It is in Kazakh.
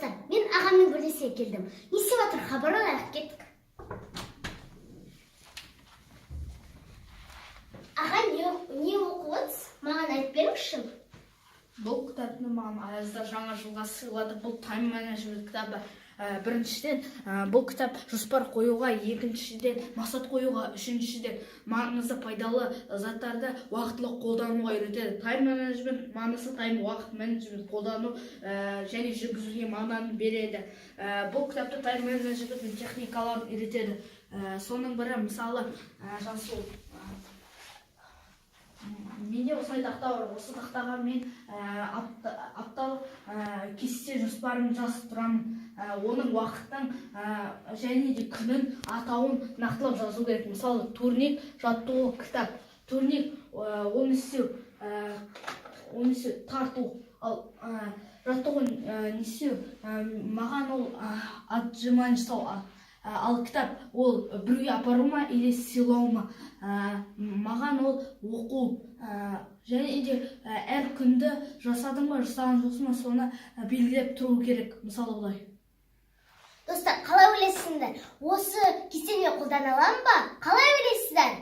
Достар, мен ағамның бөлесіне келдім. Не істеп жатыр? Хабар алайық, кеттік. Аға, не оқып отырсыз? Маған айтып беріңізші. Бұл кітапты маған Аязда жаңа жылға сыйлады. Бұл тайм менеджмент кітабы. Біріншіден, бұл кітап жоспар қоюға, екіншіден мақсат қоюға, үшіншіден маңызды пайдалы заттарды уақытылы қолдануға үйретеді. Тайм менеджмент маңызды уақыт менеджмент қолдану және жүргізуге мағынаны береді. Бұл кітапта тайм менеджмент техникаларын үйретеді. Соның бірі мысалы Жансұлу. Менде осылай тақта бар. Осы тақтаға мен апталық кесте жоспарын жазып тұрамын. Оның уақыттың және де күнін, атауын нақтылап жазу керек. Мысалы, турник, жаттығу, кітап. Турник, оны істеу, тарту. Ал жаттығу не істеу, маған ол отжимание жасау. Ал кітап ол біреуге апару ма или сыйлау ма, маған ол оқу. Және де әр күнді жасадың ба, жасаған жоқсың ба, соны белгілеп тұру керек. Мысалы олай. Достар, қалай ойлайсыңдар? Осы кестені қолдана аламын ба? Қалай ойлайсыздар?